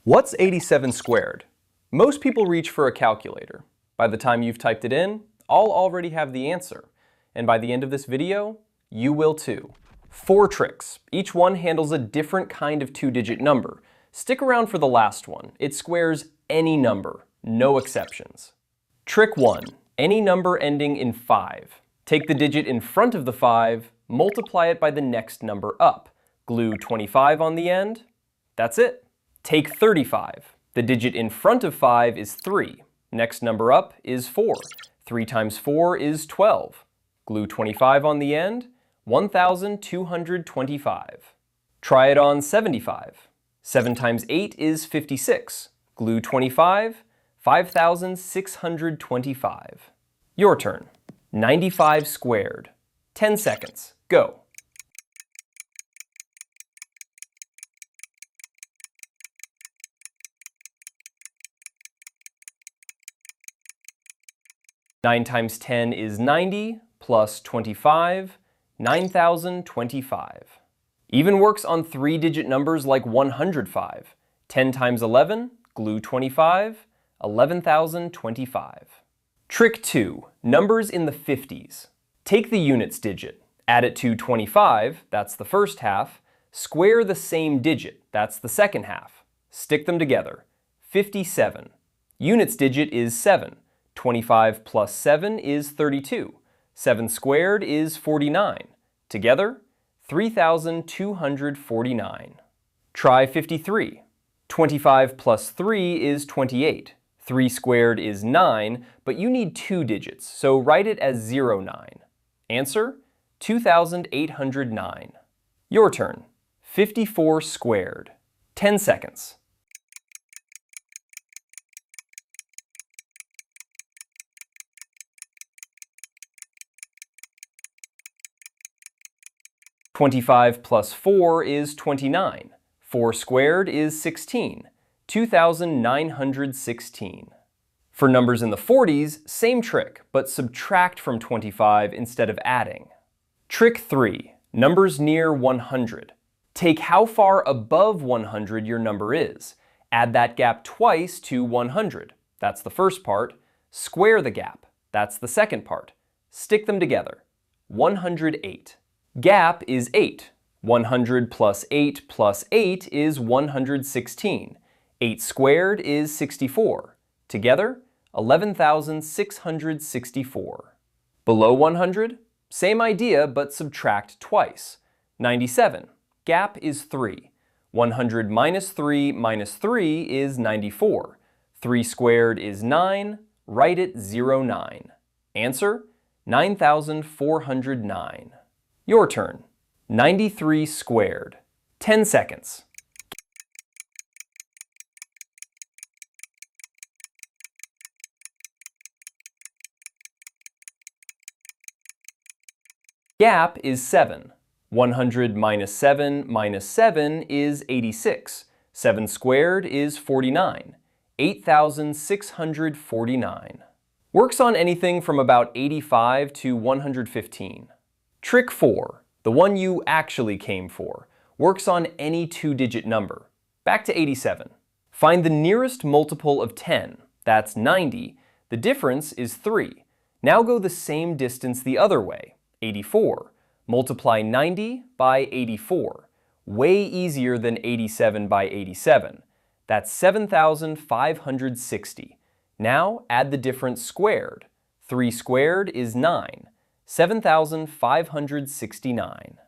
What's 87 squared? Most people reach for a calculator. By the time you've typed it in, I'll already have the answer. And by the end of this video, you will too. 4 tricks. Each one handles a different kind of 2-digit number. Stick around for the last one. It squares any number, no exceptions. Trick 1. Any number ending in 5. Take the digit in front of the 5, multiply it by the next number up. Glue 25 on the end. That's it. Take 35. The digit in front of 5 is 3. Next number up is 4. 3 times 4 is 12. Glue 25 on the end. 1,225. Try it on 75. 7 times 8 is 56. Glue 25. 5,625. Your turn. 95 squared. 10 seconds. Go. Nine times 10 is 90, plus 25, 9,025. Even works on 3-digit numbers like 105. 10 times 11, glue 25, 11,025. Trick 2. Numbers in the 50s. Take the units digit, add it to 25, that's the first half, square the same digit, that's the second half. Stick them together. 57. Units digit is 7. 25 plus 7 is 32. 7 squared is 49. Together, 3,249. Try 53. 25 plus 3 is 28. 3 squared is 9, but you need 2 digits, so write it as 09. Answer, 2,809. Your turn. 54 squared. 10 seconds. "25 plus 4 is 29. 4 squared is 16. 2,916. For numbers in the 40s, same trick, but subtract from 25 instead of adding. Trick 3. Numbers near 100. Take how far above 100 your number is. Add that gap twice to 100. That's the first part. Square the gap. That's the second part. Stick them together. 108. Gap is 8. 100 plus 8 plus 8 is 116. 8 squared is 64. Together, 11,664. Below 100? Same idea, but subtract twice. 97. Gap is 3. 100 minus 3 is 94. 3 squared is 9. Write it 09. Answer, 9,409. Your turn. 93 squared. 10 seconds. Gap is 7. 100 minus 7 is 86. 7 squared is 49. 8,649. Works on anything from about 85 to 115. Trick 4, the one you actually came for, works on any 2-digit number. Back to 87. Find the nearest multiple of 10, that's 90. The difference is 3. Now go the same distance the other way, 84. Multiply 90 by 84. Way easier than 87 by 87. That's 7,560. Now add the difference squared. 3 squared is 9. 7,569.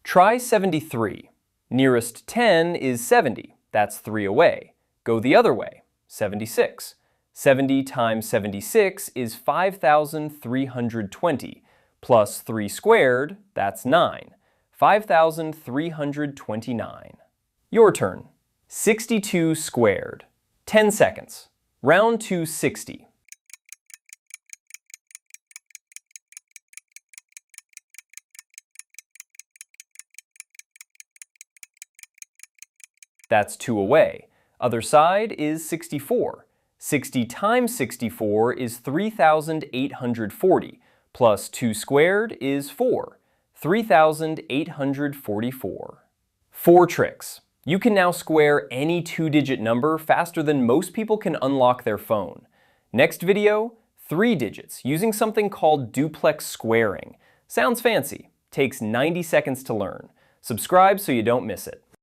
Try 73. Nearest 10 is 70. That's 3 away. Go the other way. 76. 70 times 76 is 5,320. Plus 3 squared, that's 9. 5,329. Your turn. 62 squared. 10 seconds. Round to 60. That's 2 away. Other side is 64. 60 times 64 is 3,840. Plus 2 squared is 4. 3,844. 4 tricks. You can now square any 2-digit number faster than most people can unlock their phone. Next video, 3 digits using something called duplex squaring. Sounds fancy, takes 90 seconds to learn. Subscribe so you don't miss it.